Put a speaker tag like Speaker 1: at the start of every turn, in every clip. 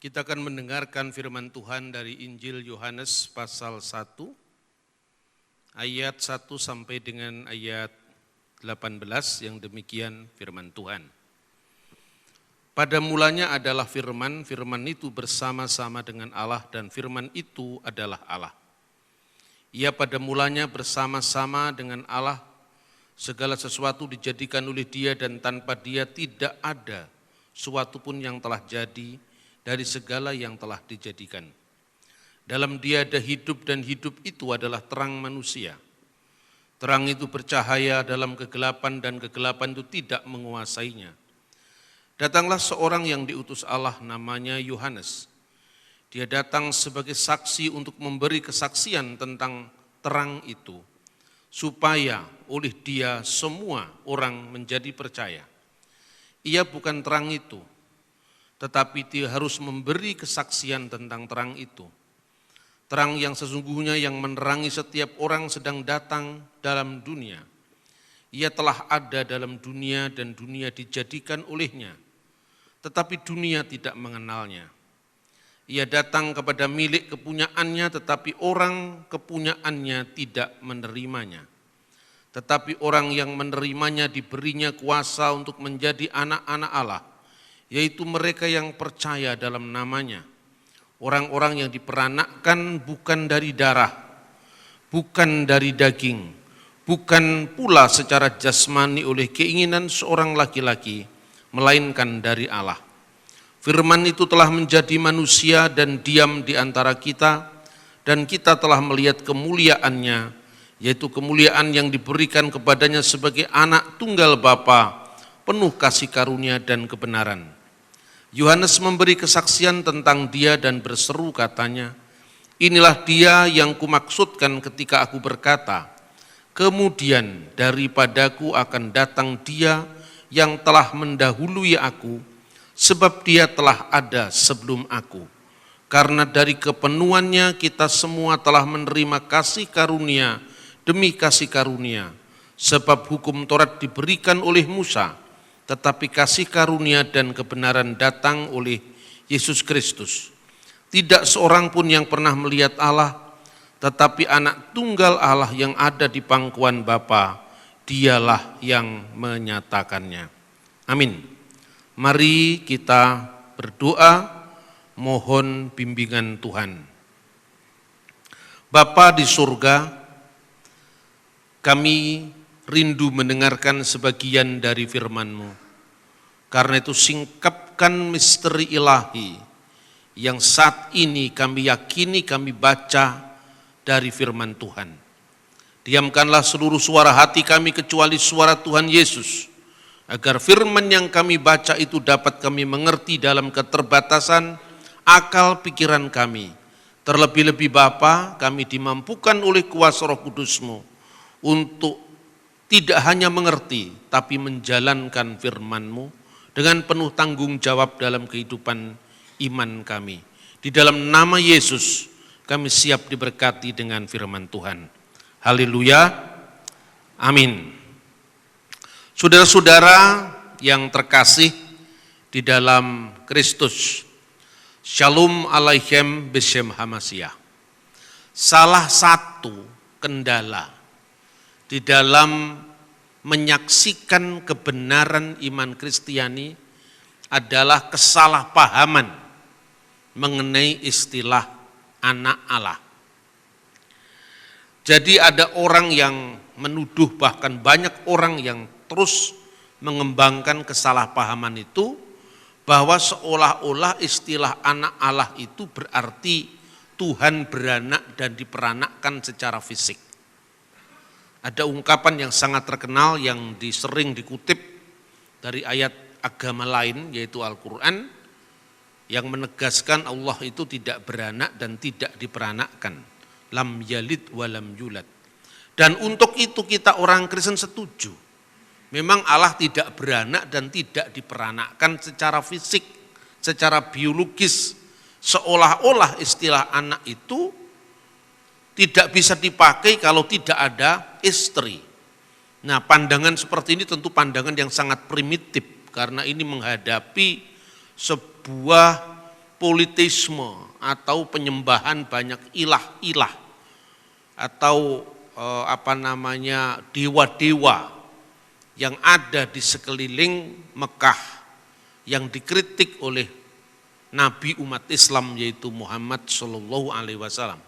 Speaker 1: Kita akan mendengarkan firman Tuhan dari Injil Yohanes pasal 1, ayat 1 sampai dengan ayat 18 yang demikian firman Tuhan. Pada mulanya adalah firman, firman itu bersama-sama dengan Allah dan firman itu adalah Allah. Ia pada mulanya bersama-sama dengan Allah, segala sesuatu dijadikan oleh Dia dan tanpa Dia tidak ada suatu pun yang telah jadi dari segala yang telah dijadikan. Dalam Dia ada hidup dan hidup itu adalah terang manusia. Terang itu bercahaya dalam kegelapan dan kegelapan itu tidak menguasainya. Datanglah seorang yang diutus Allah namanya Yohanes. Dia datang sebagai saksi untuk memberi kesaksian tentang terang itu, supaya oleh Dia semua orang menjadi percaya. Ia bukan terang itu, tetapi Dia harus memberi kesaksian tentang terang itu. Terang yang sesungguhnya yang menerangi setiap orang sedang datang dalam dunia. Ia telah ada dalam dunia dan dunia dijadikan olehnya, tetapi dunia tidak mengenalnya. Ia datang kepada milik kepunyaannya, tetapi orang kepunyaannya tidak menerimanya. Tetapi orang yang menerimanya diberinya kuasa untuk menjadi anak-anak Allah, yaitu mereka yang percaya dalam namanya. Orang-orang yang diperanakkan bukan dari darah, bukan dari daging, bukan pula secara jasmani oleh keinginan seorang laki-laki, melainkan dari Allah. Firman itu telah menjadi manusia dan diam di antara kita, dan kita telah melihat kemuliaannya, yaitu kemuliaan yang diberikan kepadanya sebagai anak tunggal Bapa, penuh kasih karunia dan kebenaran. Yohanes memberi kesaksian tentang Dia dan berseru katanya, "Inilah Dia yang kumaksudkan ketika aku berkata, kemudian daripadaku akan datang Dia yang telah mendahului aku, sebab Dia telah ada sebelum aku. Karena dari kepenuhannya kita semua telah menerima kasih karunia demi kasih karunia. Sebab hukum Taurat diberikan oleh Musa, tetapi kasih karunia dan kebenaran datang oleh Yesus Kristus. Tidak seorang pun yang pernah melihat Allah, tetapi anak tunggal Allah yang ada di pangkuan Bapa, Dialah yang menyatakannya." Amin. Mari kita berdoa, mohon bimbingan Tuhan. Bapa di surga, kami rindu mendengarkan sebagian dari firman-Mu. Karena itu singkapkan misteri ilahi yang saat ini kami yakini kami baca dari firman Tuhan. Diamkanlah seluruh suara hati kami kecuali suara Tuhan Yesus, agar firman yang kami baca itu dapat kami mengerti dalam keterbatasan akal pikiran kami. Terlebih-lebih Bapa, kami dimampukan oleh kuasa Roh Kudus-Mu untuk tidak hanya mengerti, tapi menjalankan firman-Mu dengan penuh tanggung jawab dalam kehidupan iman kami. Di dalam nama Yesus, kami siap diberkati dengan firman Tuhan. Haleluya, amin. Saudara-saudara yang terkasih di dalam Kristus, Shalom Aleichem Beshem Hamasyah. Salah satu kendala di dalam menyaksikan kebenaran iman Kristiani adalah kesalahpahaman mengenai istilah anak Allah. Jadi ada orang yang menuduh, bahkan banyak orang yang terus mengembangkan kesalahpahaman itu, bahwa seolah-olah istilah anak Allah itu berarti Tuhan beranak dan diperanakkan secara fisik. Ada ungkapan yang sangat terkenal yang sering dikutip dari ayat agama lain, yaitu Al-Quran, yang menegaskan Allah itu tidak beranak dan tidak diperanakkan. Lam yalid walam yulad. Dan untuk itu kita orang Kristen setuju. Memang Allah tidak beranak dan tidak diperanakkan secara fisik, secara biologis. Seolah-olah istilah anak itu tidak bisa dipakai kalau tidak ada istri. Nah, pandangan seperti ini tentu pandangan yang sangat primitif, karena ini menghadapi sebuah politisme atau penyembahan banyak ilah-ilah atau dewa-dewa yang ada di sekeliling Mekah yang dikritik oleh Nabi umat Islam yaitu Muhammad Shallallahu Alaihi Wasallam.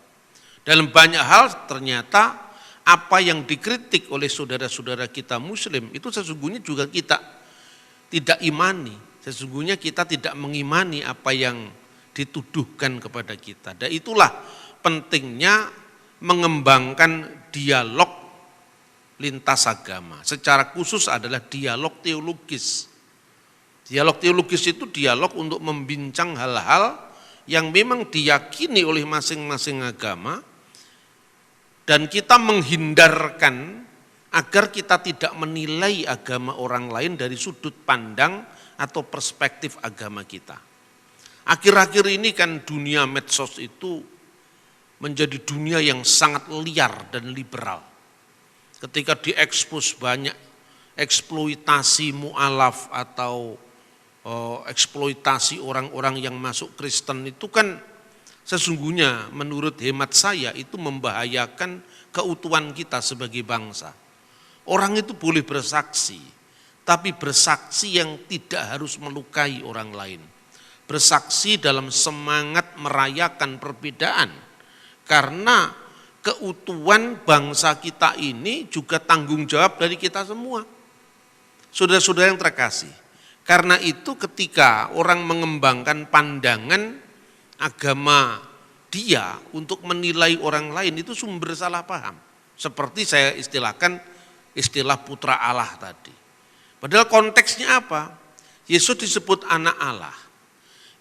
Speaker 1: Dalam banyak hal ternyata apa yang dikritik oleh saudara-saudara kita Muslim itu sesungguhnya juga kita tidak imani. Sesungguhnya kita tidak mengimani apa yang dituduhkan kepada kita. Dan itulah pentingnya mengembangkan dialog lintas agama. Secara khusus adalah dialog teologis. Dialog teologis itu dialog untuk membincang hal-hal yang memang diyakini oleh masing-masing agama dan kita menghindarkan agar kita tidak menilai agama orang lain dari sudut pandang atau perspektif agama kita. Akhir-akhir ini kan dunia medsos itu menjadi dunia yang sangat liar dan liberal. Ketika diekspos banyak eksploitasi mu'alaf atau eksploitasi orang-orang yang masuk Kristen itu kan sesungguhnya menurut hemat saya itu membahayakan keutuhan kita sebagai bangsa. Orang itu boleh bersaksi, tapi bersaksi yang tidak harus melukai orang lain. Bersaksi dalam semangat merayakan perbedaan, karena keutuhan bangsa kita ini juga tanggung jawab dari kita semua. Saudara-saudara yang terkasih, karena itu ketika orang mengembangkan pandangan agama dia untuk menilai orang lain itu sumber salah paham. Seperti saya istilahkan istilah putra Allah tadi. Padahal konteksnya apa? Yesus disebut anak Allah.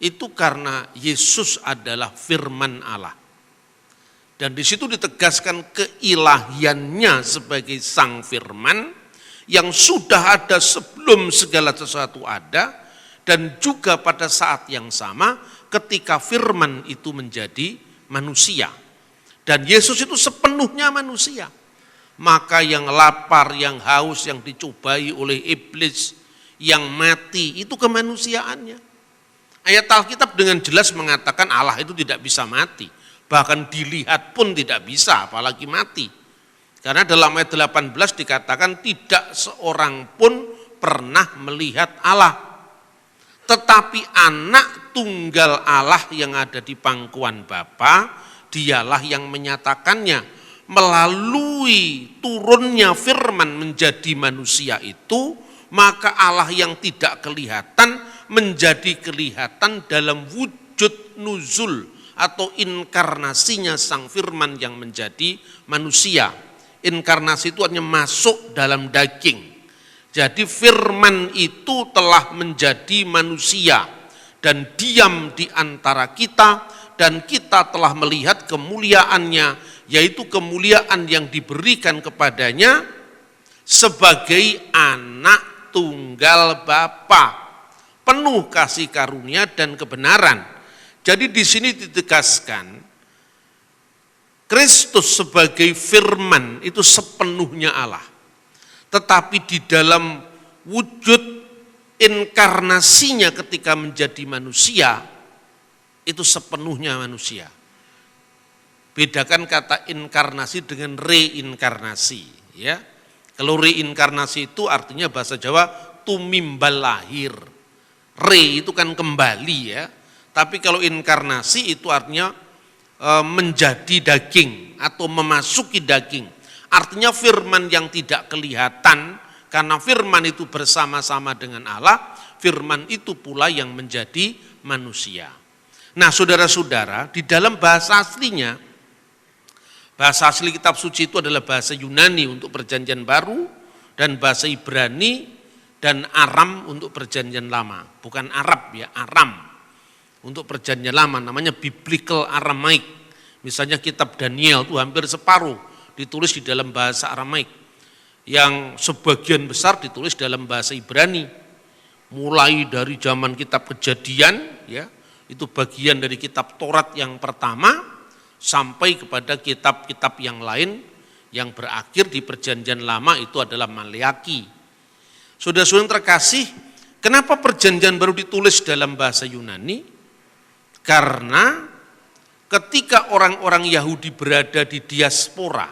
Speaker 1: Itu karena Yesus adalah firman Allah. Dan di situ ditegaskan keilahiannya sebagai sang firman yang sudah ada sebelum segala sesuatu ada dan juga pada saat yang sama ketika firman itu menjadi manusia. Dan Yesus itu sepenuhnya manusia. Maka yang lapar, yang haus, yang dicobai oleh iblis, yang mati, itu kemanusiaannya. Ayat Alkitab dengan jelas mengatakan Allah itu tidak bisa mati. Bahkan dilihat pun tidak bisa, apalagi mati. Karena dalam ayat 18 dikatakan tidak seorang pun pernah melihat Allah. Tetapi anak tunggal Allah yang ada di pangkuan Bapa, dialah yang menyatakannya. Melalui turunnya firman menjadi manusia itu, maka Allah yang tidak kelihatan menjadi kelihatan dalam wujud nuzul atau inkarnasinya sang firman yang menjadi manusia. Inkarnasi itu artinya masuk dalam daging. Jadi firman itu telah menjadi manusia dan diam di antara kita dan kita telah melihat kemuliaannya, yaitu kemuliaan yang diberikan kepadanya sebagai anak tunggal Bapa, penuh kasih karunia dan kebenaran. Jadi di sini ditegaskan Kristus sebagai firman itu sepenuhnya Allah. Tetapi di dalam wujud inkarnasinya ketika menjadi manusia itu sepenuhnya manusia. Bedakan kata inkarnasi dengan reinkarnasi, ya. Kalau reinkarnasi itu artinya bahasa Jawa tumimbal lahir. Re itu kan kembali, ya. Tapi kalau inkarnasi itu artinya menjadi daging atau memasuki daging. Artinya firman yang tidak kelihatan, karena firman itu bersama-sama dengan Allah, firman itu pula yang menjadi manusia. Nah, saudara-saudara, di dalam bahasa aslinya, bahasa asli kitab suci itu adalah bahasa Yunani untuk perjanjian baru dan bahasa Ibrani dan Aram untuk perjanjian lama. Bukan Arab ya, Aram untuk perjanjian lama, namanya Biblical Aramaic. Misalnya kitab Daniel itu hampir separuh ditulis di dalam bahasa Aramaik. Yang sebagian besar ditulis dalam bahasa Ibrani. Mulai dari zaman kitab Kejadian, ya, itu bagian dari kitab Taurat yang pertama, sampai kepada kitab-kitab yang lain yang berakhir di perjanjian lama itu adalah Maleaki. Saudara-saudara terkasih, kenapa perjanjian baru ditulis dalam bahasa Yunani? Karena ketika orang-orang Yahudi berada di diaspora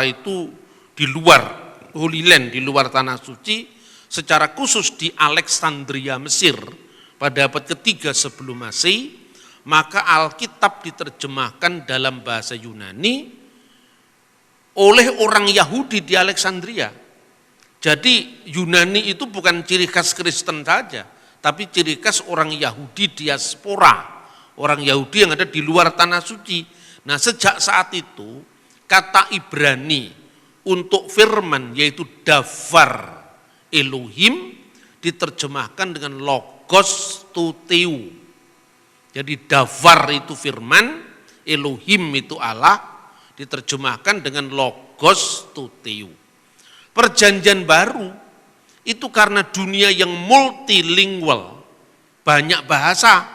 Speaker 1: itu di luar Holy Land, di luar Tanah Suci, secara khusus di Alexandria, Mesir, pada abad ketiga sebelum Masehi, maka Alkitab diterjemahkan dalam bahasa Yunani oleh orang Yahudi di Alexandria. Jadi Yunani itu bukan ciri khas Kristen saja, tapi ciri khas orang Yahudi diaspora, orang Yahudi yang ada di luar Tanah Suci. Nah, sejak saat itu kata Ibrani untuk firman yaitu davar Elohim diterjemahkan dengan logos tuteu. Jadi davar itu firman, Elohim itu Allah, diterjemahkan dengan logos tuteu. Perjanjian baru itu karena dunia yang multilingual, banyak bahasa.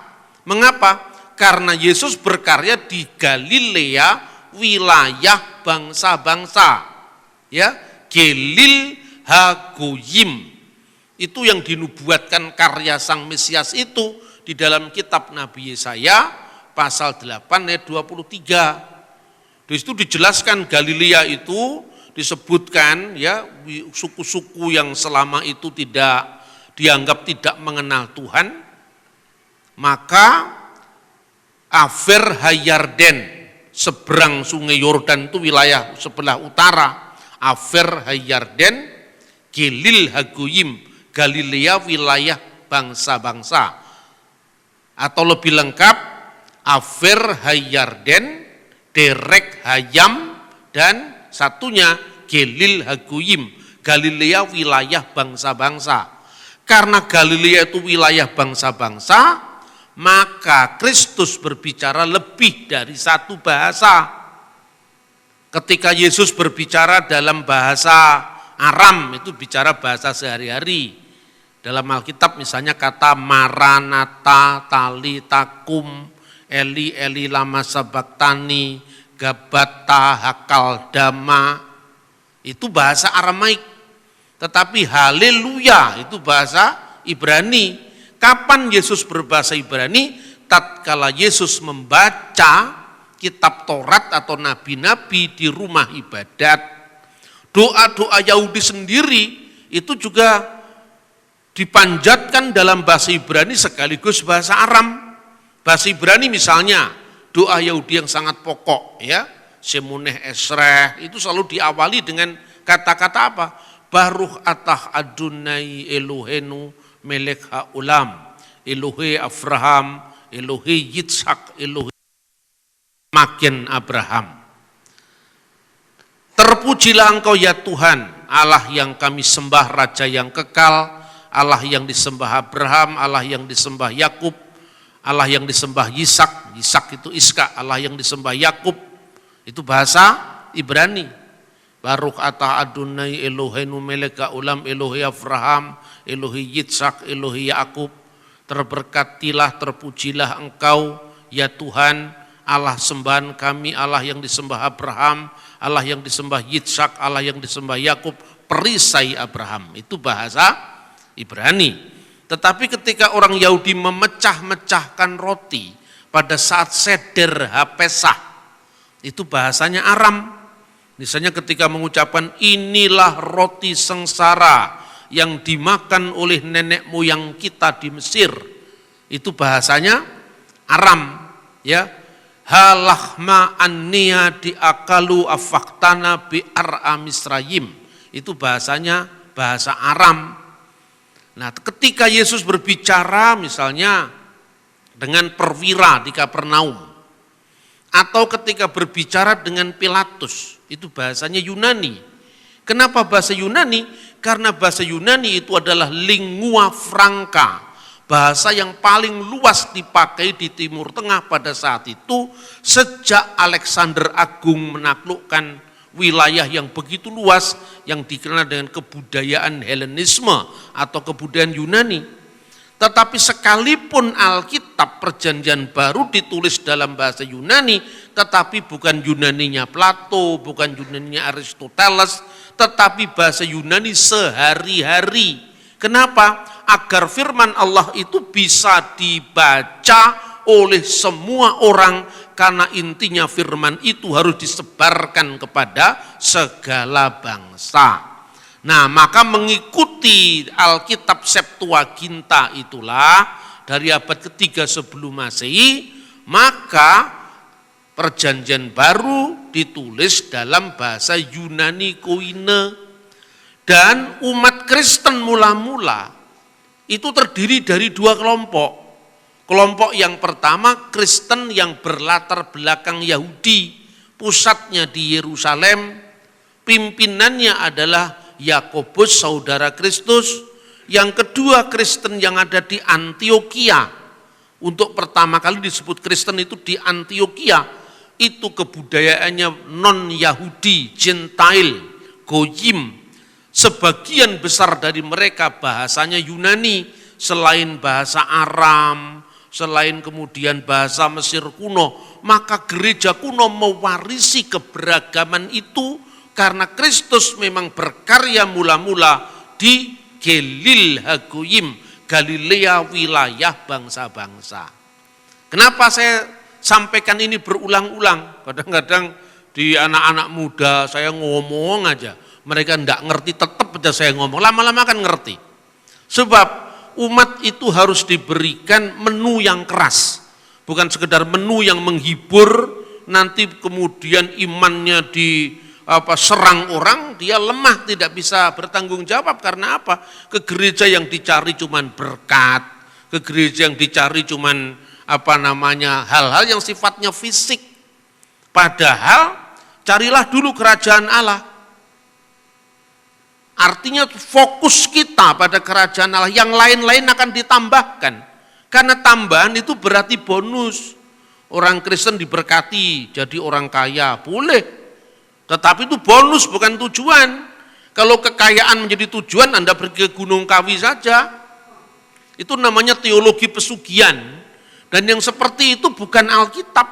Speaker 1: Mengapa? Karena Yesus berkarya di Galilea, wilayah bangsa-bangsa. Ya, Gelil Hagoyim. Itu yang dinubuatkan karya Sang Mesias itu di dalam kitab Nabi Yesaya pasal 8 ayat 23. Di situ dijelaskan Galilea itu disebutkan ya suku-suku yang selama itu dianggap tidak mengenal Tuhan, maka Aver Hayarden seberang sungai Yordan itu wilayah sebelah utara, Aver Hayarden, Gelil Hagoyim, Galilea wilayah bangsa-bangsa, atau lebih lengkap Aver Hayarden, Derek Hayam, dan satunya Gelil Hagoyim, Galilea wilayah bangsa-bangsa. Karena Galilea itu wilayah bangsa-bangsa, maka Kristus berbicara lebih dari satu bahasa. Ketika Yesus berbicara dalam bahasa Aram, itu bicara bahasa sehari-hari. Dalam Alkitab misalnya kata Maranatha, Talitakum, Eli Eli lama sabaktani, Gabata Hakaldama, itu bahasa Aramaik. Tetapi haleluya itu bahasa Ibrani. Kapan Yesus berbahasa Ibrani? Tatkala Yesus membaca kitab Taurat atau nabi-nabi di rumah ibadat. Doa-doa Yahudi sendiri itu juga dipanjatkan dalam bahasa Ibrani sekaligus bahasa Aram. Bahasa Ibrani misalnya doa Yahudi yang sangat pokok ya, Semuneh Esreh, itu selalu diawali dengan kata-kata apa? Baruch atah Adonai Elohenu melek ha'ulam, Elohe Abraham, Elohe Yitzhak, Elohe Magen Abraham. Terpujilah Engkau ya Tuhan, Allah yang kami sembah, Raja yang kekal, Allah yang disembah Abraham, Allah yang disembah Yakub, Allah yang disembah Yisak, Yisak itu Iska, Allah yang disembah Yakub, itu bahasa Ibrani. Baruch atah Adonai Elohenu melek ha'ulam, Elohe Abraham, Elohe Yitzhak, Elohe Yakub. Terberkatilah, terpujilah Engkau ya Tuhan, Allah sembahan kami, Allah yang disembah Abraham, Allah yang disembah Yitzhak, Allah yang disembah Yakub, perisai Abraham. Itu bahasa Ibrani. Tetapi ketika orang Yahudi memecah-mecahkan roti pada saat seder Hapesah, itu bahasanya Aram. Misalnya ketika mengucapkan inilah roti sengsara yang dimakan oleh nenek moyang kita di Mesir, itu bahasanya Aram. Ya, halahma annia diakalu afaktana bi'ar'a Misrayim, itu bahasanya bahasa Aram. Nah, ketika Yesus berbicara misalnya dengan perwira di Kapernaum, atau ketika berbicara dengan Pilatus, itu bahasanya Yunani. Kenapa bahasa Yunani? Karena bahasa Yunani itu adalah lingua franca, bahasa yang paling luas dipakai di Timur Tengah pada saat itu, sejak Alexander Agung menaklukkan wilayah yang begitu luas yang dikenal dengan kebudayaan Helenisme atau kebudayaan Yunani. Tetapi sekalipun Alkitab Perjanjian Baru ditulis dalam bahasa Yunani, tetapi bukan Yunaninya Plato, bukan Yunaninya Aristoteles, tetapi bahasa Yunani sehari-hari. Kenapa? Agar firman Allah itu bisa dibaca oleh semua orang, karena intinya firman itu harus disebarkan kepada segala bangsa. Nah, maka mengikuti Alkitab Septuaginta itulah dari abad ketiga sebelum Masehi, maka Perjanjian Baru ditulis dalam bahasa Yunani Koine. Dan umat Kristen mula-mula itu terdiri dari dua kelompok. Kelompok yang pertama Kristen yang berlatar belakang Yahudi, pusatnya di Yerusalem, pimpinannya adalah Yakobus saudara Kristus. Yang kedua Kristen yang ada di Antioquia. Untuk pertama kali disebut Kristen itu di Antioquia, itu kebudayaannya non-Yahudi, Gentile, Goyim. Sebagian besar dari mereka bahasanya Yunani, selain bahasa Aram, selain kemudian bahasa Mesir kuno. Maka gereja kuno mewarisi keberagaman itu karena Kristus memang berkarya mula-mula di Gelil Hagoyim, Galilea, wilayah bangsa-bangsa. Kenapa saya sampaikan ini berulang-ulang? Kadang-kadang di anak-anak muda saya ngomong aja, mereka enggak ngerti, tetap aja saya ngomong, lama-lama kan ngerti. Sebab umat itu harus diberikan menu yang keras, bukan sekedar menu yang menghibur, nanti kemudian imannya serang orang, dia lemah, tidak bisa bertanggung jawab. Karena apa? Ke gereja yang dicari cuman berkat, ke gereja yang dicari cuman hal-hal yang sifatnya fisik. Padahal carilah dulu kerajaan Allah. Artinya fokus kita pada kerajaan Allah, yang lain-lain akan ditambahkan. Karena tambahan itu berarti bonus. Orang Kristen diberkati jadi orang kaya, boleh. Tetapi itu bonus, bukan tujuan. Kalau kekayaan menjadi tujuan, Anda pergi ke Gunung Kawi saja. Itu namanya teologi pesugihan. Dan yang seperti itu bukan Alkitab.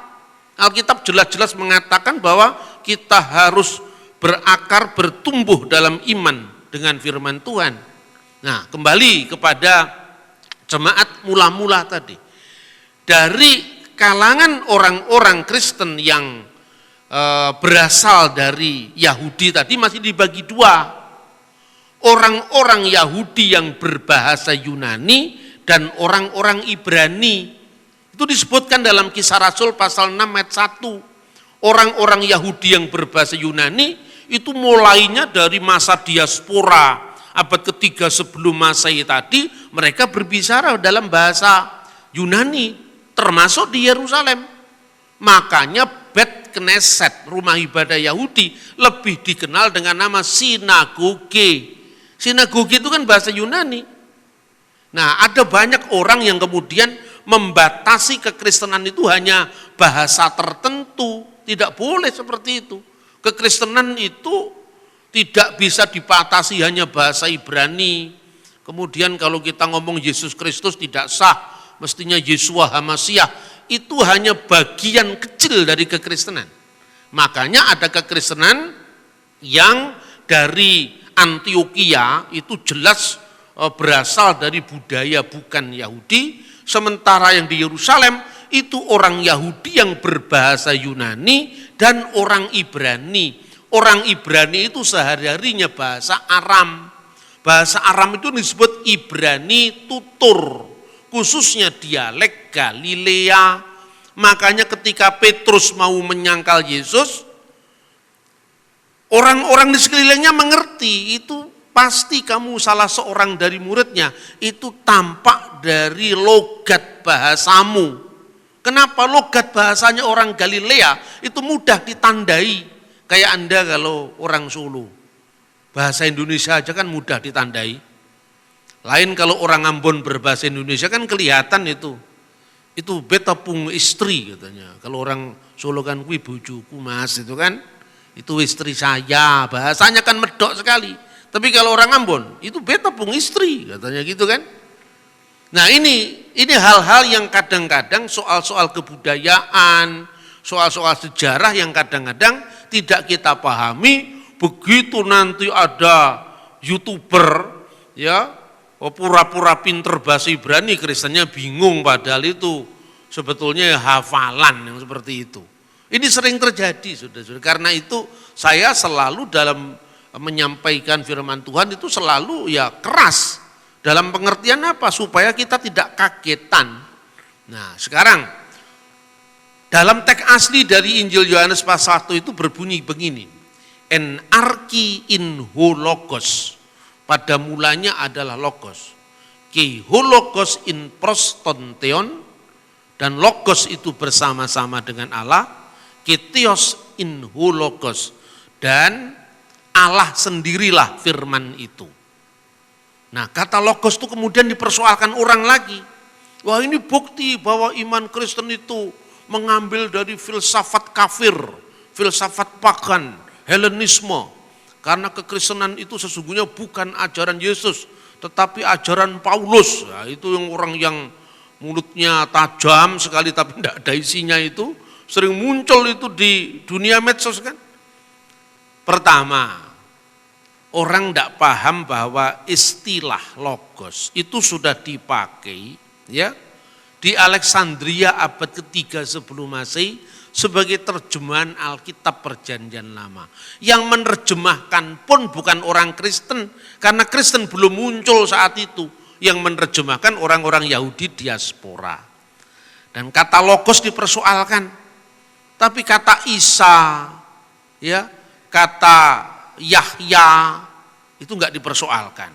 Speaker 1: Alkitab jelas-jelas mengatakan bahwa kita harus berakar, bertumbuh dalam iman dengan firman Tuhan. Nah, kembali kepada jemaat mula-mula tadi. Dari kalangan orang-orang Kristen yang berasal dari Yahudi tadi masih dibagi dua. Orang-orang Yahudi yang berbahasa Yunani dan orang-orang Ibrani. Itu disebutkan dalam Kisah Rasul pasal 6 ayat 1. Orang-orang Yahudi yang berbahasa Yunani itu mulainya dari masa diaspora abad ketiga sebelum Masehi tadi, mereka berbicara dalam bahasa Yunani termasuk di Yerusalem. Makanya Bet Knesset, rumah ibadah Yahudi, lebih dikenal dengan nama sinagoge. Sinagoge itu kan bahasa Yunani. Nah, ada banyak orang yang kemudian membatasi kekristenan itu hanya bahasa tertentu. Tidak boleh seperti itu. Kekristenan itu tidak bisa dibatasi hanya bahasa Ibrani. Kemudian kalau kita ngomong Yesus Kristus tidak sah, mestinya Yeshua HaMasyiah. Itu hanya bagian kecil dari kekristenan. Makanya ada kekristenan yang dari Antioquia itu jelas berasal dari budaya bukan Yahudi, sementara yang di Yerusalem itu orang Yahudi yang berbahasa Yunani dan orang Ibrani. Orang Ibrani itu sehari-harinya bahasa Aram. Bahasa Aram itu disebut Ibrani tutur, khususnya dialek Galilea. Makanya ketika Petrus mau menyangkal Yesus, orang-orang di sekelilingnya mengerti, itu pasti kamu salah seorang dari muridnya, itu tampak dari logat bahasamu. Kenapa? Logat bahasanya orang Galilea itu mudah ditandai. Kayak Anda kalau orang Solo, bahasa Indonesia aja kan mudah ditandai. Lain kalau orang Ambon berbahasa Indonesia kan kelihatan itu beta pung istri katanya. Kalau orang Solo kan kui bojoku mas, itu kan, itu istri saya, bahasanya kan medok sekali. Tapi kalau orang Ambon itu beta pung istri katanya gitu kan. Nah ini hal-hal yang kadang-kadang soal-soal kebudayaan, soal-soal sejarah yang kadang-kadang tidak kita pahami. Begitu nanti ada YouTuber ya pura-pura pinter bahasa Ibrani, Kristennya bingung, padahal itu sebetulnya hafalan yang seperti itu. Ini sering terjadi, saudara-saudara. Karena itu saya selalu dalam menyampaikan firman Tuhan itu selalu ya keras. Dalam pengertian apa? Supaya kita tidak kagetan. Nah sekarang dalam teks asli dari Injil Yohanes pasal 1 itu berbunyi begini. En arki in ho logos. Pada mulanya adalah logos. Ki ho logos in prostonteon. Dan logos itu bersama-sama dengan Allah. Ki theos in ho logos. Dan Allah sendirilah firman itu. Nah kata logos itu kemudian dipersoalkan orang lagi. Wah ini bukti bahwa iman Kristen itu mengambil dari filsafat kafir, filsafat pagan, Helenisme. Karena kekristenan itu sesungguhnya bukan ajaran Yesus, tetapi ajaran Paulus. Nah, itu yang orang yang mulutnya tajam sekali tapi tidak ada isinya itu, sering muncul itu di dunia medsos kan. Pertama, orang tidak paham bahwa istilah logos itu sudah dipakai ya di Alexandria abad ketiga sebelum Masehi sebagai terjemahan Alkitab Perjanjian Lama. Yang menerjemahkan pun bukan orang Kristen, karena Kristen belum muncul saat itu. Yang menerjemahkan orang-orang Yahudi diaspora. Dan kata logos dipersoalkan. Tapi kata Isa, ya, kata Yahya itu enggak dipersoalkan.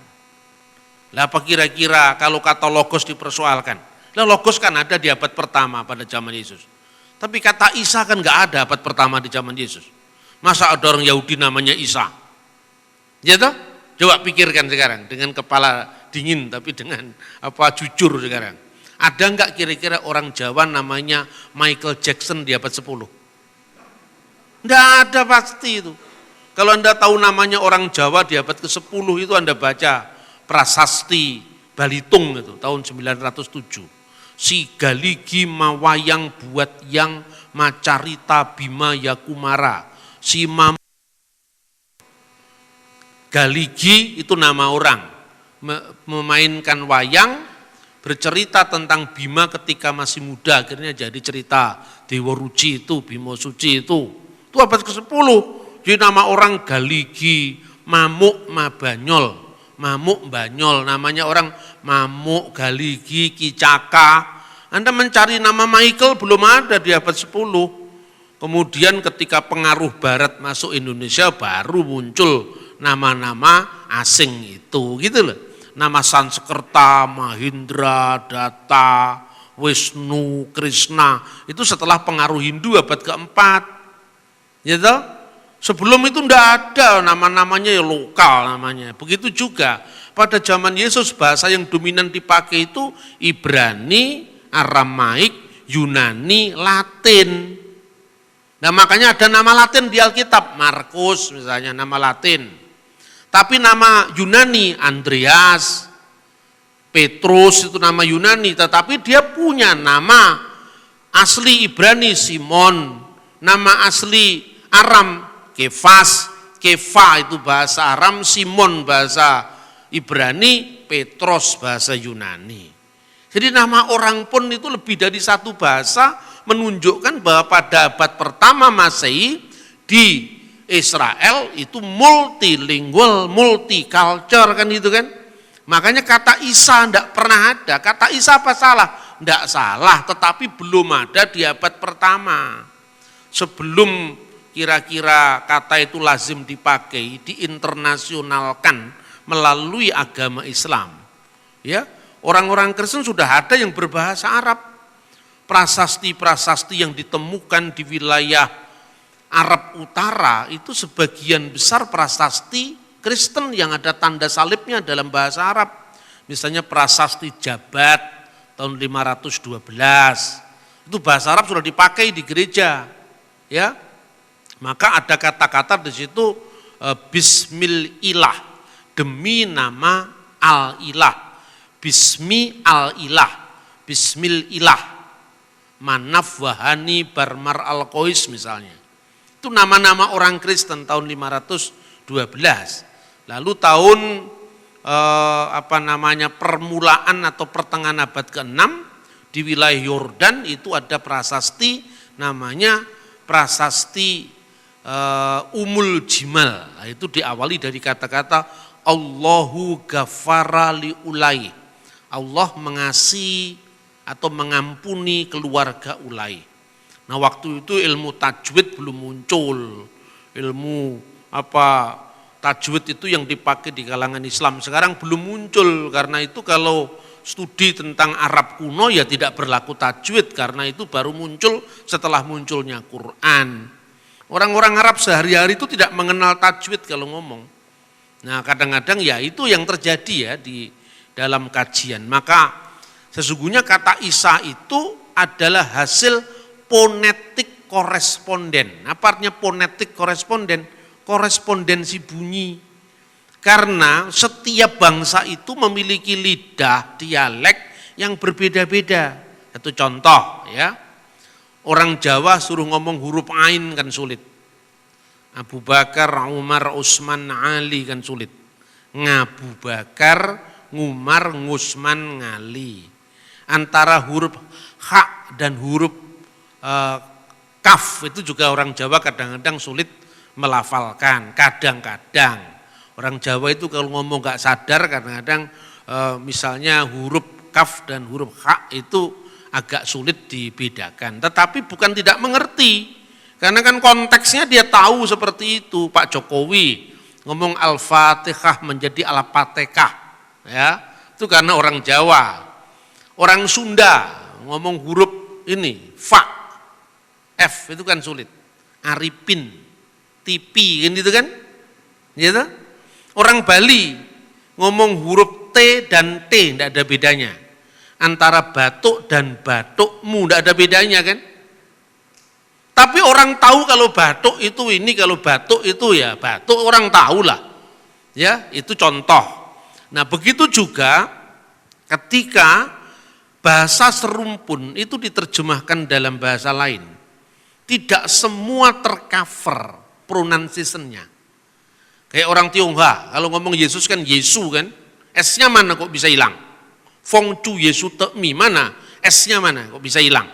Speaker 1: Lah apa kira-kira kalau kata logos dipersoalkan? Lah logos kan ada di abad pertama pada zaman Yesus. Tapi kata Isa kan enggak ada abad pertama di zaman Yesus. Masa ada orang Yahudi namanya Isa? Ya toh? Coba pikirkan sekarang dengan kepala dingin tapi dengan jujur sekarang. Ada enggak kira-kira orang Jawa namanya Michael Jackson di abad 10? Enggak ada pasti itu. Kalau Anda tahu namanya orang Jawa di abad ke-10 itu Anda baca prasasti Balitung itu tahun 907. Si Galigi mawayang buat yang macarita bima yakumara. Si Galigi itu nama orang. Memainkan wayang, bercerita tentang Bima ketika masih muda. Akhirnya jadi cerita Dewa Ruci itu, Bima Suci itu. Itu abad ke-10. Jadi nama orang Galigi, Mamuk Mabanyol. Mamuk Banyol, namanya orang Mamuk, Galigi, Kicaka. Anda mencari nama Michael belum ada di abad 10. Kemudian ketika pengaruh barat masuk Indonesia baru muncul nama-nama asing itu gitu loh. Nama Sanskerta, Mahindra, Datta, Wisnu, Krishna itu setelah pengaruh Hindu abad keempat. Gitu? Sebelum itu enggak ada nama-namanya ya lokal namanya. Begitu juga pada zaman Yesus bahasa yang dominan dipakai itu Ibrani, Aramaik, Yunani, Latin. Nah makanya ada nama Latin di Alkitab, Markus misalnya nama Latin. Tapi nama Yunani, Andreas, Petrus itu nama Yunani. Tetapi dia punya nama asli Ibrani, Simon. Nama asli Aram, Kefas, Kefa itu bahasa Aram, Simon bahasa Ibrani, Petros bahasa Yunani. Jadi nama orang pun itu lebih dari satu bahasa, menunjukkan bahwa pada abad pertama Masehi di Israel itu multilingual, multicultural kan gitu kan. Makanya kata Isa enggak pernah ada. Kata Isa apa salah? Enggak salah, tetapi belum ada di abad pertama. Sebelum kira-kira kata itu lazim dipakai, diinternasionalkan melalui agama Islam. Ya, orang-orang Kristen sudah ada yang berbahasa Arab. Prasasti-prasasti yang ditemukan di wilayah Arab Utara itu sebagian besar prasasti Kristen yang ada tanda salibnya dalam bahasa Arab. Misalnya prasasti Jabat tahun 512. Itu bahasa Arab sudah dipakai di gereja. Ya. Maka ada kata-kata di situ Bismillah, demi nama Al-Ilah. Bismi Al-Ilah, Bismillah, Manaf Wahani Barmar Al-Qois misalnya. Itu nama-nama orang Kristen tahun 512. Lalu tahun permulaan atau pertengahan abad ke-6 Di wilayah Yordan itu ada prasasti namanya prasasti Umul Jimal. Nah, itu diawali dari kata-kata Allahu ghafara li Ulai. Allah mengasihi atau mengampuni keluarga Ulai. Nah, waktu itu ilmu tajwid belum muncul. Ilmu tajwid itu yang dipakai di kalangan Islam sekarang belum muncul. Karena itu kalau studi tentang Arab kuno ya tidak berlaku tajwid, karena itu baru muncul setelah munculnya Quran. Orang-orang Arab sehari-hari itu tidak mengenal tajwid kalau ngomong. Nah, kadang-kadang ya itu yang terjadi ya di dalam kajian. Maka sesungguhnya kata Isa itu adalah hasil ponetik koresponden. Apa artinya ponetik koresponden? Korespondensi bunyi. Karena setiap bangsa itu memiliki lidah, dialek yang berbeda-beda. Itu contoh ya. Orang Jawa suruh ngomong huruf Ain kan sulit. Abu Bakar, Umar, Utsman, Ali kan sulit. Ngabu Bakar, Ngumar, Ngusman, Ngali. Antara huruf H dan huruf Kaf itu juga orang Jawa kadang-kadang sulit melafalkan. Kadang-kadang orang Jawa itu kalau ngomong gak sadar kadang-kadang misalnya huruf Kaf dan huruf H itu agak sulit dibedakan. Tetapi bukan tidak mengerti. Karena kan konteksnya dia tahu seperti itu. Pak Jokowi ngomong Al-Fatihah menjadi Al-Fatihah. Ya, itu karena orang Jawa. Orang Sunda ngomong huruf ini, Fa, F itu kan sulit. Arifin, Tipi kan gitu kan? Gitu? Orang Bali ngomong huruf T dan T, tidak ada bedanya. Antara batuk dan batukmu, tidak ada bedanya kan. Tapi orang tahu kalau batuk itu ini, kalau batuk itu ya batuk, orang tahu lah. Ya, itu contoh. Nah, begitu juga ketika bahasa serumpun itu diterjemahkan dalam bahasa lain. Tidak semua tercover pronunciation-nya. Kayak orang Tionghoa, kalau ngomong Yesus kan Yesu kan, S-nya mana kok bisa hilang? Fong Chu Yesu Te Mi mana? S-nya mana kok bisa hilang?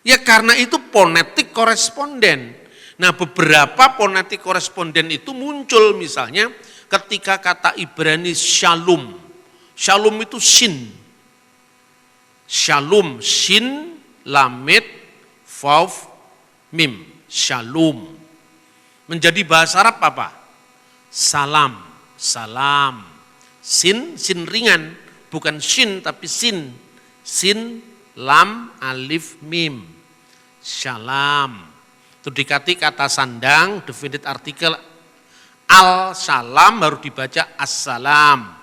Speaker 1: Ya karena itu ponetik koresponden. Nah, beberapa ponetik koresponden itu muncul misalnya ketika kata Ibrani Shalom. Shalom itu sin. Shalom, sin, lamed, vav, mim. Shalom. Menjadi bahasa Arab apa? Salam, salam. Sin ringan, bukan shin tapi sin. Sin, lam, alif, mim. Shalom. Itu dikati kata sandang, definite artikel al salam baru dibaca assalam.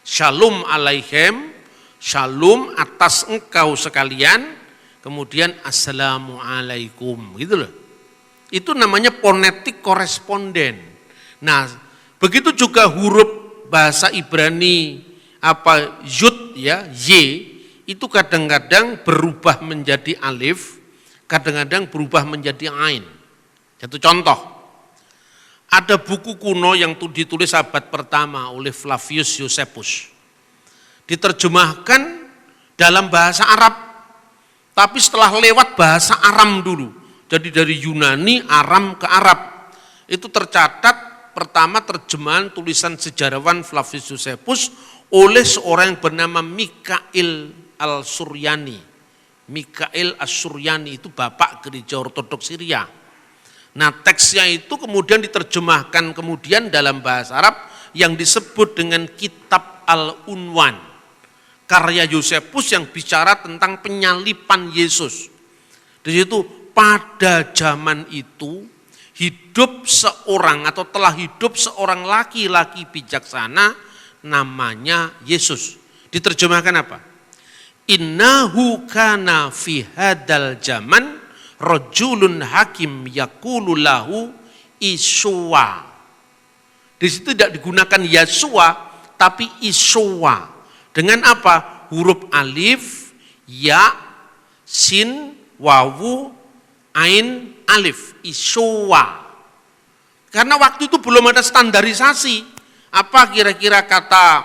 Speaker 1: Shalom alaihim, shalom atas engkau sekalian, kemudian assalamualaikum, gitu loh. Itu namanya ponetik koresponden. Nah, begitu juga huruf bahasa Ibrani yud ya, y itu kadang-kadang berubah menjadi alif, kadang-kadang berubah menjadi ain. Satu contoh. Ada buku kuno yang ditulis abad pertama oleh Flavius Josephus. Diterjemahkan dalam bahasa Arab, tapi setelah lewat bahasa Aram dulu. Jadi dari Yunani, Aram ke Arab. Itu tercatat pertama terjemahan tulisan sejarawan Flavius Josephus oleh seorang yang bernama Mikail al-Suryani. Mikail as-Suryani itu bapak gereja ortodoks Syria. Nah, teksnya itu kemudian diterjemahkan kemudian dalam bahasa Arab yang disebut dengan Kitab Al-Unwan. Karya Josephus yang bicara tentang penyalipan Yesus. Di situ pada zaman itu hidup seorang atau telah hidup seorang laki-laki bijaksana namanya Yesus. Diterjemahkan apa? Innahu kana fi hadal zaman rajulun hakim yaqulu lahu Iswa. Di situ tidak digunakan Yasua tapi Iswa. Dengan apa? Huruf alif, ya, sin, wawu, ain, alif, Iswa. Karena waktu itu belum ada standarisasi. Apa kira-kira kata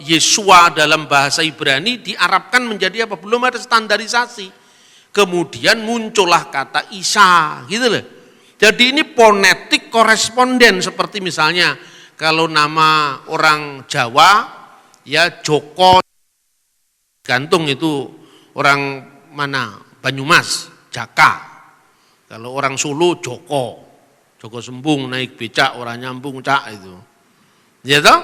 Speaker 1: Yeshua dalam bahasa Ibrani diarabkan menjadi apa? Belum ada standarisasi. Kemudian muncullah kata Isa, gitu loh. Jadi ini fonetik koresponden, seperti misalnya kalau nama orang Jawa ya Joko, gantung itu orang mana? Banyumas, Jaka. Kalau orang Solo Joko, Joko Sembung naik becak orang nyambung cak itu. Ya toh?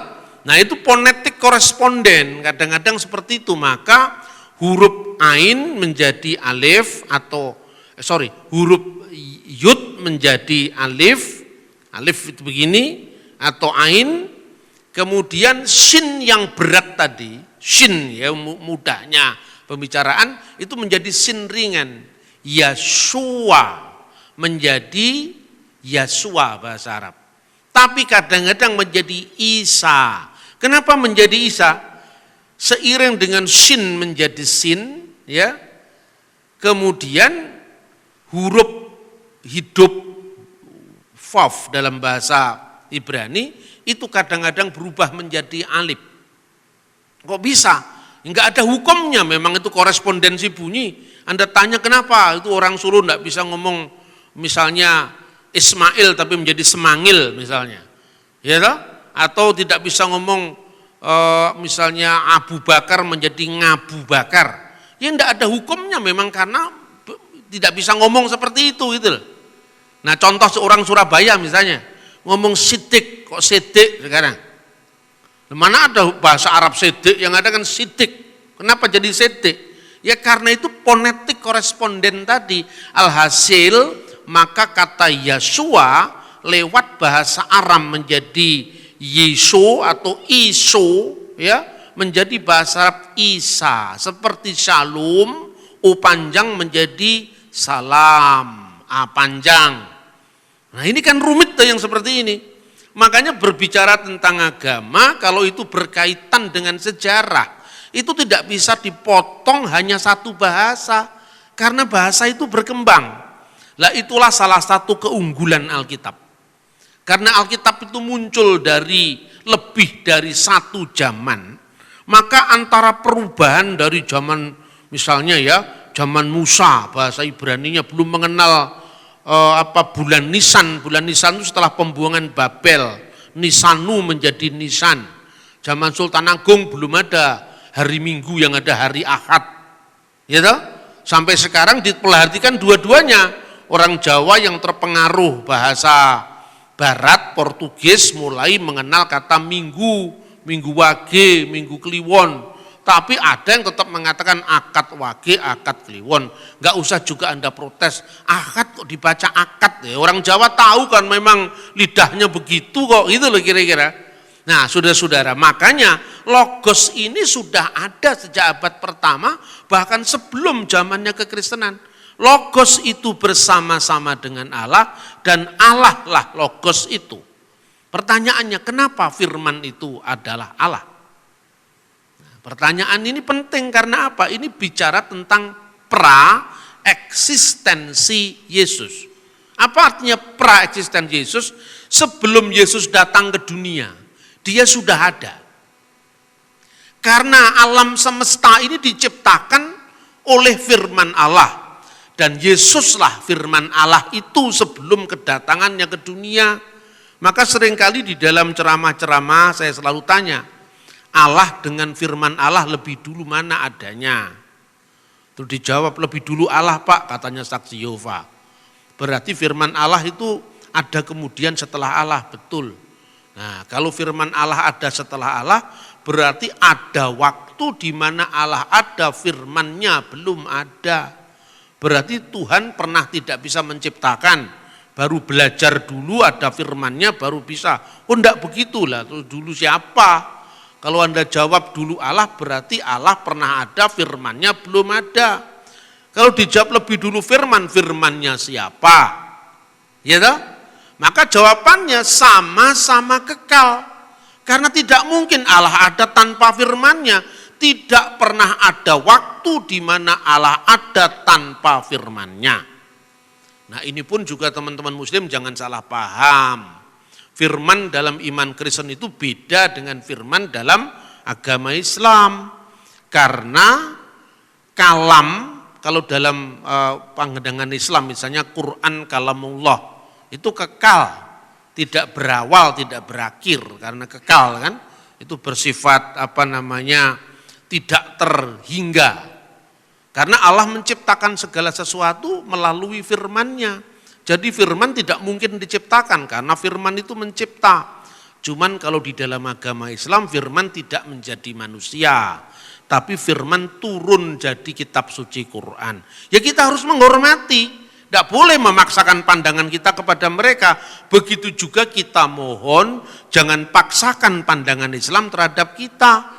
Speaker 1: Nah itu fonetik koresponden, kadang-kadang seperti itu. Maka huruf ain menjadi alif atau huruf yud menjadi alif, alif itu begini atau ain, kemudian shin yang berat tadi, shin ya mudahnya pembicaraan itu menjadi shin ringan, Yashua menjadi Yasua bahasa Arab. Tapi kadang-kadang menjadi Isa. Kenapa menjadi Isa? Seiring dengan shin menjadi sin, ya. Kemudian huruf hidup vav dalam bahasa Ibrani itu kadang-kadang berubah menjadi alif. Kok bisa? Enggak ada hukumnya, memang itu korespondensi bunyi. Anda tanya kenapa? Itu orang Solo enggak bisa ngomong misalnya Ismail tapi menjadi Semangil misalnya. Ya toh? Atau tidak bisa ngomong misalnya Abu Bakar menjadi Ngabu Bakar. Ya enggak ada hukumnya memang karena tidak bisa ngomong seperti itu gitu loh. Nah contoh seorang Surabaya misalnya, ngomong sidik, kok sidik sekarang? Mana ada bahasa Arab sidik, yang ada kan sidik. Kenapa jadi sidik? Ya karena itu fonetik koresponden tadi. Alhasil maka kata Yashua lewat bahasa Aram menjadi Yesu atau Iso, ya menjadi bahasa Arab Isa. Seperti Shalom, O panjang menjadi Salam, A panjang. Nah ini kan rumit tuh yang seperti ini. Makanya berbicara tentang agama kalau itu berkaitan dengan sejarah, itu tidak bisa dipotong hanya satu bahasa, karena bahasa itu berkembang. Lah itulah salah satu keunggulan Alkitab. Karena Alkitab itu muncul dari lebih dari satu zaman, maka antara perubahan dari zaman misalnya ya, zaman Musa, bahasa Ibraninya belum mengenal bulan Nisan. Bulan Nisan itu setelah pembuangan Babel, Nisanu menjadi Nisan. Zaman Sultan Agung belum ada hari Minggu, yang ada hari Ahad. Ya toh? Sampai sekarang diperhatikan dua-duanya. Orang Jawa yang terpengaruh bahasa Barat, Portugis mulai mengenal kata Minggu, Minggu Wage, Minggu Kliwon. Tapi ada yang tetap mengatakan akad wage, akad kliwon. Enggak usah juga Anda protes, akad kok dibaca akad ya. Orang Jawa tahu kan memang lidahnya begitu kok, itu loh kira-kira. Nah saudara-saudara, makanya logos ini sudah ada sejak abad pertama, bahkan sebelum zamannya kekristenan. Logos itu bersama-sama dengan Allah, dan Allah lah logos itu. Pertanyaannya, kenapa firman itu adalah Allah? Pertanyaan ini penting karena apa? Ini bicara tentang pra-eksistensi Yesus. Apa artinya pra-eksistensi Yesus? Sebelum Yesus datang ke dunia, dia sudah ada. Karena alam semesta ini diciptakan oleh firman Allah. Dan Yesuslah firman Allah itu sebelum kedatangannya ke dunia. Maka seringkali di dalam ceramah-ceramah saya selalu tanya, Allah dengan firman Allah lebih dulu mana adanya? Terus dijawab, lebih dulu Allah Pak, katanya saksi Yehova. Berarti firman Allah itu ada kemudian setelah Allah, betul. Nah kalau firman Allah ada setelah Allah, berarti ada waktu di mana Allah ada, firman-Nya belum ada. Berarti Tuhan pernah tidak bisa menciptakan, baru belajar dulu ada firman-Nya baru bisa. Oh enggak begitulah, terus dulu siapa? Kalau Anda jawab dulu Allah, berarti Allah pernah ada, firman-Nya belum ada. Kalau dijawab lebih dulu firman, firman-Nya siapa? Ya toh? Maka jawabannya sama-sama kekal. Karena tidak mungkin Allah ada tanpa firman-Nya. Tidak pernah ada waktu di mana Allah ada tanpa firman-Nya. Nah ini pun juga teman-teman muslim jangan salah paham. Firman dalam iman Kristen itu beda dengan firman dalam agama Islam. Karena kalam, kalau dalam pandangan Islam misalnya Quran kalamullah, itu kekal, tidak berawal, tidak berakhir, karena kekal kan, itu bersifat tidak terhingga. Karena Allah menciptakan segala sesuatu melalui firman-Nya. Jadi firman tidak mungkin diciptakan karena firman itu mencipta. Cuman kalau di dalam agama Islam firman tidak menjadi manusia, tapi firman turun jadi kitab suci Quran. Ya kita harus menghormati, tidak boleh memaksakan pandangan kita kepada mereka. Begitu juga kita mohon jangan paksakan pandangan Islam terhadap kita.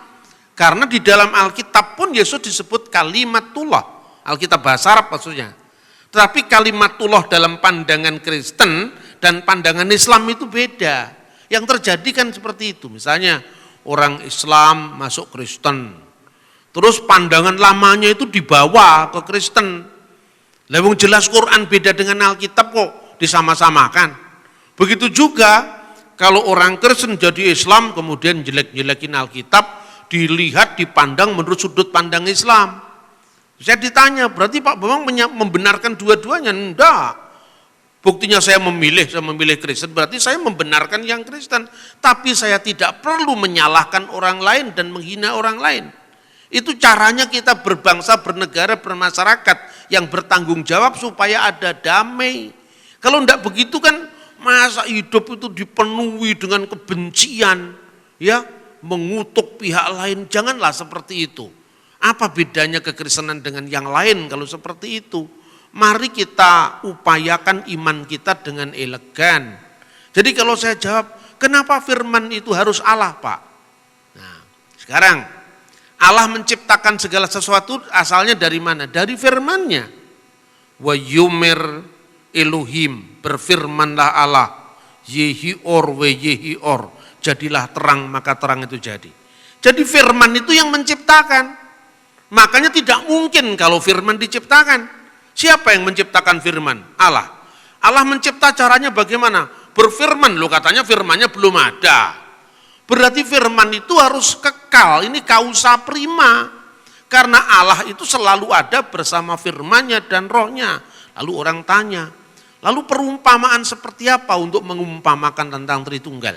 Speaker 1: Karena di dalam Alkitab pun Yesus disebut kalimatullah, Alkitab bahasa Arab maksudnya. Tetapi kalimatullah dalam pandangan Kristen dan pandangan Islam itu beda. Yang terjadi kan seperti itu. Misalnya orang Islam masuk Kristen, terus pandangan lamanya itu dibawa ke Kristen. Lewung jelas Quran beda dengan Alkitab kok disama-samakan. Begitu juga kalau orang Kristen jadi Islam kemudian jelek-jelekin Alkitab, dilihat dipandang menurut sudut pandang Islam. Saya ditanya, berarti Pak Bambang membenarkan dua-duanya? Enggak. Buktinya saya memilih Kristen, berarti saya membenarkan yang Kristen. Tapi saya tidak perlu menyalahkan orang lain dan menghina orang lain. Itu caranya kita berbangsa, bernegara, bermasyarakat yang bertanggung jawab supaya ada damai. Kalau enggak begitu kan masa hidup itu dipenuhi dengan kebencian, ya, mengutuk pihak lain. Janganlah seperti itu. Apa bedanya kekristenan dengan yang lain kalau seperti itu? Mari kita upayakan iman kita dengan elegan. Jadi kalau saya jawab, kenapa firman itu harus Allah, Pak? Nah, sekarang Allah menciptakan segala sesuatu asalnya dari mana? Dari firman-Nya. Wa yumir Elohim, berfirmanlah Allah, yehior we yehior, jadilah terang maka terang itu jadi. Jadi firman itu yang menciptakan. Makanya tidak mungkin kalau firman diciptakan. Siapa yang menciptakan firman? Allah. Allah mencipta caranya bagaimana? Berfirman, loh katanya firmannya belum ada. Berarti firman itu harus kekal, ini kausa prima. Karena Allah itu selalu ada bersama firman-Nya dan rohnya. Lalu orang tanya, lalu perumpamaan seperti apa untuk mengumpamakan tentang Tritunggal?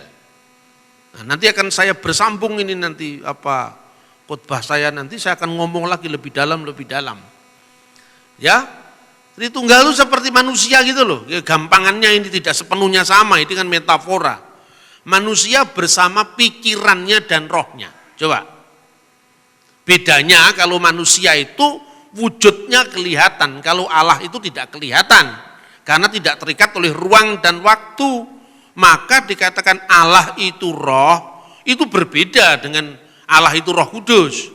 Speaker 1: Nah, nanti akan saya bersambung ini nanti khotbah saya nanti saya akan ngomong lagi lebih dalam. Ya, Tritunggal itu seperti manusia gitu loh. Ya, gampangannya ini tidak sepenuhnya sama, ini kan metafora. Manusia bersama pikirannya dan rohnya. Coba. Bedanya kalau manusia itu wujudnya kelihatan, kalau Allah itu tidak kelihatan. Karena tidak terikat oleh ruang dan waktu. Maka dikatakan Allah itu roh, itu berbeda dengan Allah itu Roh Kudus.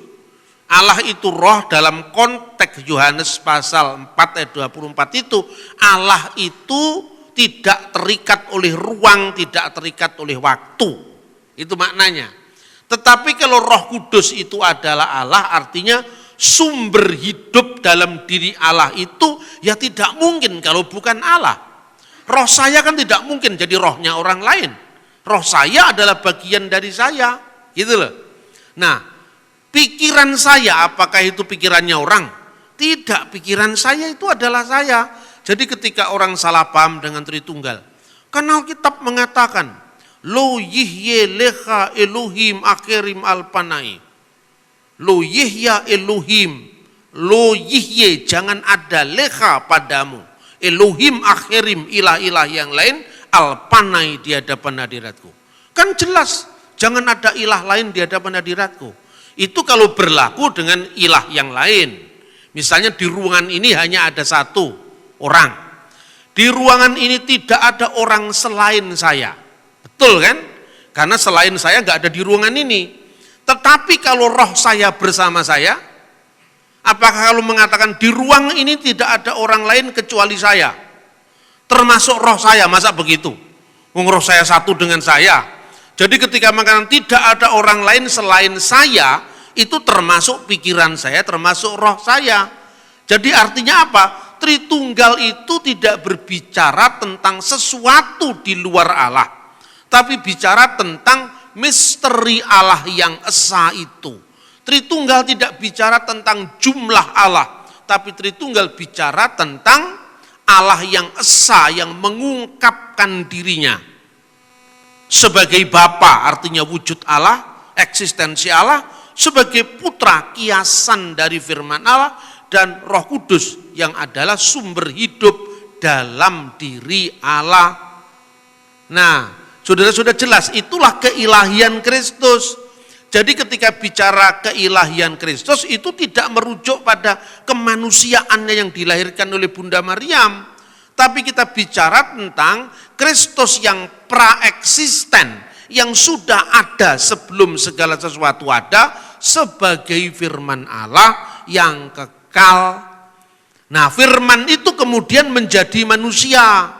Speaker 1: Allah itu roh dalam konteks Yohanes pasal 4 ayat 24 itu, Allah itu tidak terikat oleh ruang, tidak terikat oleh waktu. Itu maknanya. Tetapi kalau Roh Kudus itu adalah Allah, artinya sumber hidup dalam diri Allah itu ya tidak mungkin kalau bukan Allah. Roh saya kan tidak mungkin jadi rohnya orang lain. Roh saya adalah bagian dari saya, gitu loh. Nah, pikiran saya, apakah itu pikirannya orang? Tidak, pikiran saya itu adalah saya. Jadi ketika orang salah paham dengan Tritunggal, kan Alkitab mengatakan, Lo yihye leha Elohim akhirim alpanai. Lo yihya Elohim, lo yihye jangan ada leha padamu. Elohim akhirim ilah-ilah yang lain alpanai di hadapan hadiratku. Kan jelas. Jangan ada ilah lain di hadapan hadiratku. Itu kalau berlaku dengan ilah yang lain. Misalnya di ruangan ini hanya ada satu orang. Di ruangan ini tidak ada orang selain saya. Betul kan? Karena selain saya nggak ada di ruangan ini. Tetapi kalau roh saya bersama saya, apakah kalau mengatakan di ruang ini tidak ada orang lain kecuali saya? Termasuk roh saya, masa begitu? Roh saya satu dengan saya. Jadi ketika mengatakan tidak ada orang lain selain saya, itu termasuk pikiran saya, termasuk roh saya. Jadi artinya apa? Tritunggal itu tidak berbicara tentang sesuatu di luar Allah. tapi bicara tentang misteri Allah yang esa itu. Tritunggal tidak bicara tentang jumlah Allah, tapi Tritunggal bicara tentang Allah yang esa, yang mengungkapkan dirinya sebagai Bapa, artinya wujud Allah, eksistensi Allah, sebagai putra, kiasan dari firman Allah, dan Roh Kudus yang adalah sumber hidup dalam diri Allah. Nah, saudara-saudara, jelas itulah keilahian Kristus. Jadi ketika bicara keilahian Kristus itu tidak merujuk pada kemanusiaannya yang dilahirkan oleh Bunda Maryam, tapi kita bicara tentang Kristus yang praeksisten, yang sudah ada sebelum segala sesuatu ada, sebagai firman Allah yang kekal. Nah, firman itu kemudian menjadi manusia.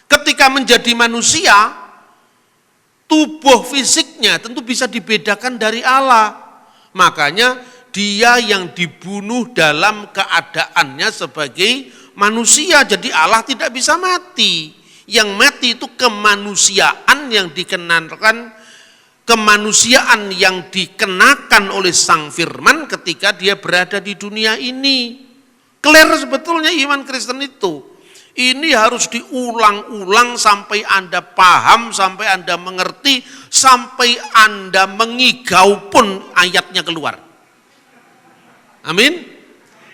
Speaker 1: Ketika menjadi manusia, tubuh fisiknya tentu bisa dibedakan dari Allah. Makanya dia yang dibunuh dalam keadaannya sebagai manusia. Jadi Allah tidak bisa mati. Yang mati itu kemanusiaan yang dikenakan, kemanusiaan yang dikenakan oleh Sang Firman ketika dia berada di dunia ini. Clear sebetulnya iman Kristen itu. Ini harus diulang-ulang sampai Anda paham, sampai Anda mengerti, sampai Anda mengigau pun ayatnya keluar. Amin.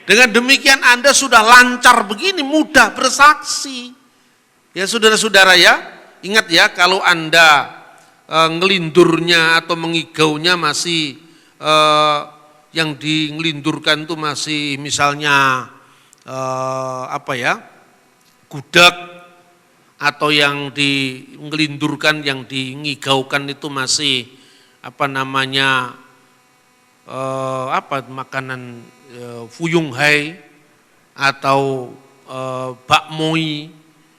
Speaker 1: Dengan demikian Anda sudah lancar begini, mudah bersaksi. Ya saudara-saudara ya, ingat ya, kalau Anda ngelindurnya atau mengigaunya masih yang ngelindurkan itu masih misalnya gudeg, atau yang ngelindurkan, yang ngigaukan itu masih makanan fuyung hai atau bakmoi,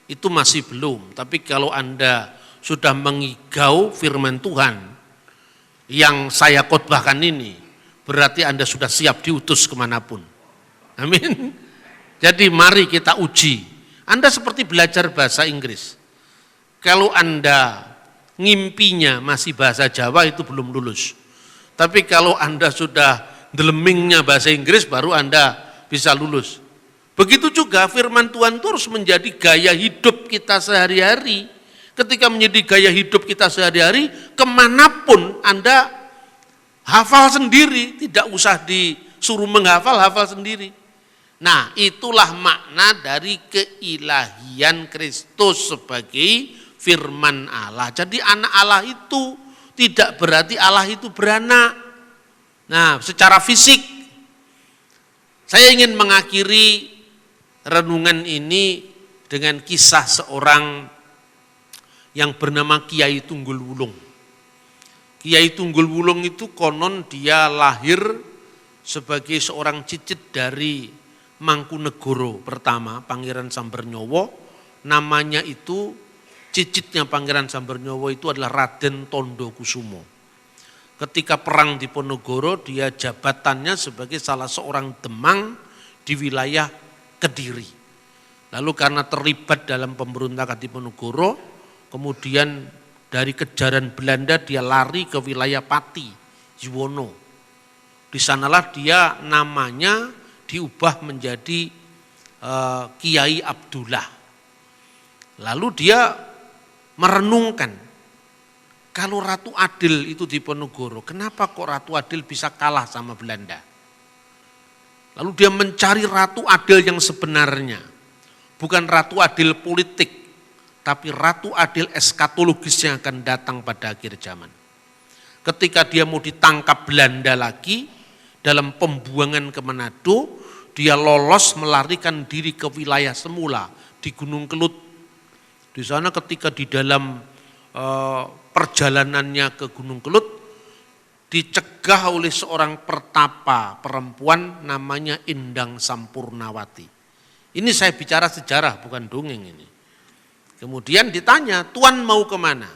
Speaker 1: itu masih belum. Tapi kalau Anda sudah mengigau firman Tuhan yang saya khotbahkan ini, berarti Anda sudah siap diutus kemanapun. Amin. Jadi mari kita uji. Anda seperti belajar bahasa Inggris. Kalau Anda ngimpinya masih bahasa Jawa, itu belum lulus. Tapi kalau Anda sudah delemingnya bahasa Inggris, baru Anda bisa lulus. Begitu juga firman Tuhan terus menjadi gaya hidup kita sehari-hari. Ketika menjadi gaya hidup kita sehari-hari, kemanapun Anda hafal sendiri, tidak usah disuruh menghafal, hafal sendiri. Nah, itulah makna dari keilahian Kristus sebagai firman Allah. Jadi anak Allah itu tidak berarti Allah itu beranak. Nah, secara fisik, saya ingin mengakhiri renungan ini dengan kisah seorang yang bernama Kiai Tunggul Wulung. Kiai Tunggul Wulung itu konon dia lahir sebagai seorang cicit dari Mangkunegoro pertama, Pangeran Sambernyowo. Namanya itu, cicitnya Pangeran Sambernyowo itu adalah Raden Tondo Kusumo. Ketika perang di Ponorogo, dia jabatannya sebagai salah seorang demang di wilayah Kediri. Lalu karena terlibat dalam pemberontakan di Ponorogo, kemudian dari kejaran Belanda dia lari ke wilayah Pati, Jiwono. Di sanalah dia namanya diubah menjadi Kiai Abdullah. Lalu dia merenungkan, kalau Ratu Adil itu di Ponorogo, kenapa kok Ratu Adil bisa kalah sama Belanda? Lalu dia mencari Ratu Adil yang sebenarnya, bukan Ratu Adil politik, tapi Ratu Adil eskatologis yang akan datang pada akhir zaman. Ketika dia mau ditangkap Belanda lagi, dalam pembuangan ke Manado, dia lolos melarikan diri ke wilayah semula di Gunung Kelut. Di sana ketika di dalam perjalanannya ke Gunung Kelut, dicegah oleh seorang pertapa perempuan namanya Endang Sampurnawati. Ini saya bicara sejarah, bukan dongeng ini. Kemudian ditanya, Tuan mau kemana?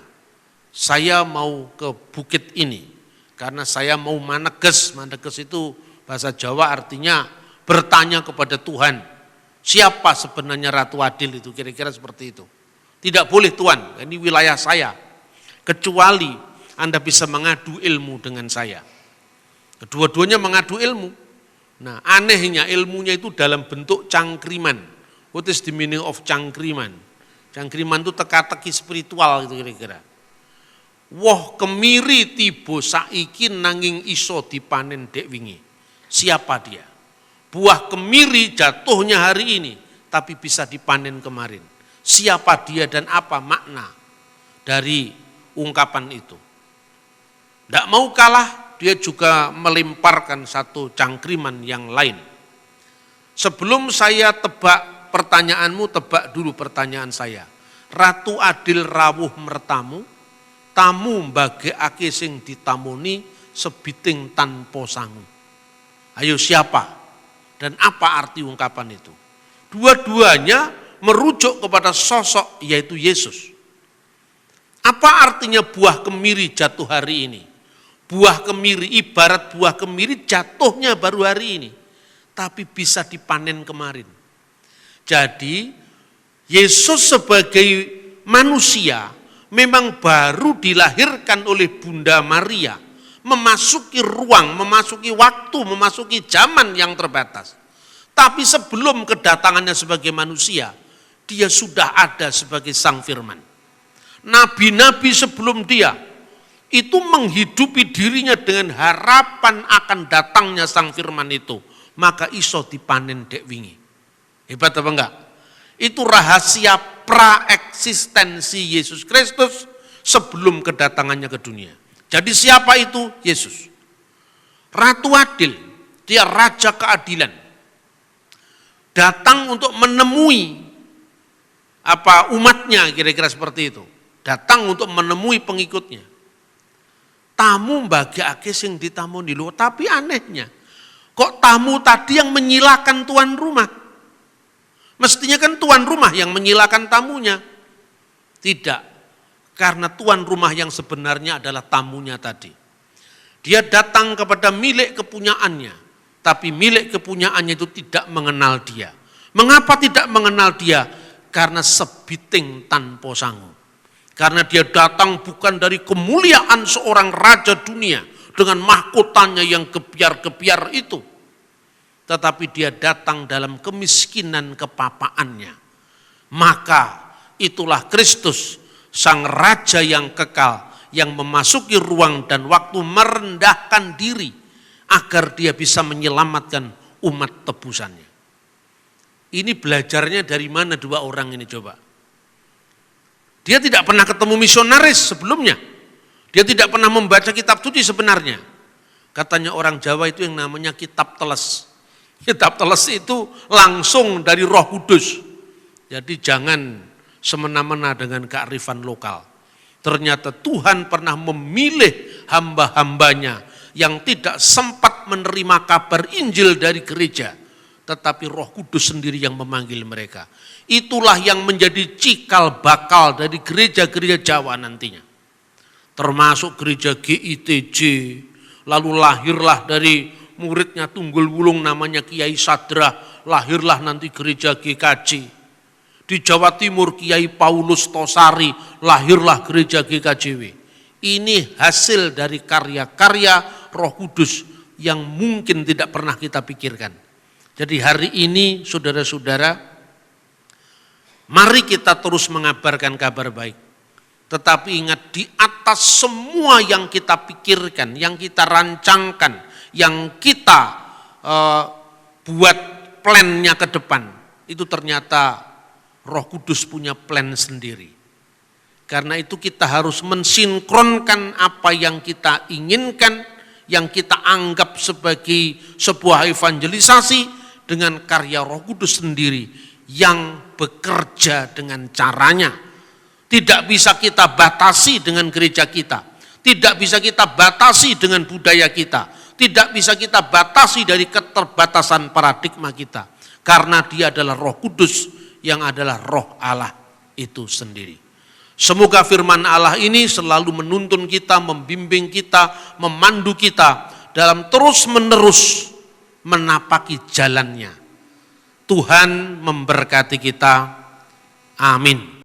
Speaker 1: Saya mau ke bukit ini. Karena saya mau maneges. Maneges itu bahasa Jawa artinya bertanya kepada Tuhan. Siapa sebenarnya Ratu Adil itu? Kira-kira seperti itu. Tidak boleh Tuan, ini wilayah saya. kecuali Anda bisa mengadu ilmu dengan saya. Kedua-duanya mengadu ilmu. Nah, anehnya ilmunya itu dalam bentuk cangkriman. What is the meaning of cangkriman? Cangkriman itu teka-teki spiritual gitu kira-kira. Woh kemiri tiba saiki nanging iso dipanen dek wingi. Siapa dia? Buah kemiri jatuhnya hari ini, tapi bisa dipanen kemarin. Siapa dia dan apa makna dari ungkapan itu? Tidak mau kalah, dia juga melemparkan satu cangkriman yang lain. Sebelum saya tebak pertanyaanmu, tebak dulu pertanyaan saya. Ratu adil rawuh mertamu, tamu mbagekake sing ditamoni sebiting tanpa sangu. Ayo siapa? Dan apa arti ungkapan itu? Dua-duanya merujuk kepada sosok yaitu Yesus. Apa artinya buah kemiri jatuh hari ini? Buah kemiri ibarat buah kemiri jatuhnya baru hari ini, tapi bisa dipanen kemarin. Jadi Yesus sebagai manusia memang baru dilahirkan oleh Bunda Maria, memasuki ruang, memasuki waktu, memasuki zaman yang terbatas. Tapi sebelum kedatangannya sebagai manusia, dia sudah ada sebagai Sang Firman. Nabi-nabi sebelum dia itu menghidupi dirinya dengan harapan akan datangnya Sang Firman itu. Maka iso dipanen dek wingi. Hebat apa enggak? Itu rahasia praeksistensi Yesus Kristus sebelum kedatangannya ke dunia. Jadi siapa itu? Yesus. Ratu adil, dia raja keadilan. Datang untuk menemui umatnya, kira-kira seperti itu. Datang untuk menemui pengikutnya. Tamu mbagekake sing ditamoni lho, tapi anehnya kok tamu tadi yang menyilakan tuan rumah? Mestinya kan tuan rumah yang menyilakan tamunya. Tidak. Karena tuan rumah yang sebenarnya adalah tamunya tadi. Dia datang kepada milik kepunyaannya, tapi milik kepunyaannya itu tidak mengenal dia. Mengapa tidak mengenal dia? Karena sebiting tanpa sangu. Karena dia datang bukan dari kemuliaan seorang raja dunia dengan mahkotanya yang gebiar-gebiar itu. Tetapi dia datang dalam kemiskinan kepapaannya. Maka itulah Kristus, Sang Raja yang kekal, yang memasuki ruang dan waktu merendahkan diri agar dia bisa menyelamatkan umat tebusannya. Ini belajarnya dari mana dua orang ini coba? Dia tidak pernah ketemu misionaris sebelumnya. Dia tidak pernah membaca kitab suci sebenarnya. Katanya orang Jawa itu yang namanya kitab teles. Kitab teles itu langsung dari Roh Kudus. Jadi jangan semena-mena dengan kearifan lokal. Ternyata Tuhan pernah memilih hamba-hambanya yang tidak sempat menerima kabar Injil dari gereja, tetapi Roh Kudus sendiri yang memanggil mereka. Itulah yang menjadi cikal bakal dari gereja-gereja Jawa nantinya. Termasuk gereja GITJ, lalu lahirlah dari muridnya Tunggul Wulung namanya Kiai Sadra, lahirlah nanti gereja GKJ. Di Jawa Timur Kiai Paulus Tosari, lahirlah gereja GKJW. Ini hasil dari karya-karya Roh Kudus yang mungkin tidak pernah kita pikirkan. Jadi hari ini saudara-saudara, mari kita terus mengabarkan kabar baik. Tetapi ingat, di atas semua yang kita pikirkan, yang kita rancangkan, yang kita buat plannya ke depan, itu ternyata Roh Kudus punya plan sendiri. Karena itu kita harus mensinkronkan apa yang kita inginkan, yang kita anggap sebagai sebuah evangelisasi dengan karya Roh Kudus sendiri yang bekerja dengan caranya. Tidak bisa kita batasi dengan gereja kita, tidak bisa kita batasi dengan budaya kita, tidak bisa kita batasi dari keterbatasan paradigma kita. Karena dia adalah Roh Kudus yang adalah Roh Allah itu sendiri. Semoga firman Allah ini selalu menuntun kita, membimbing kita, memandu kita dalam terus-menerus menapaki jalannya. Tuhan memberkati kita. Amin.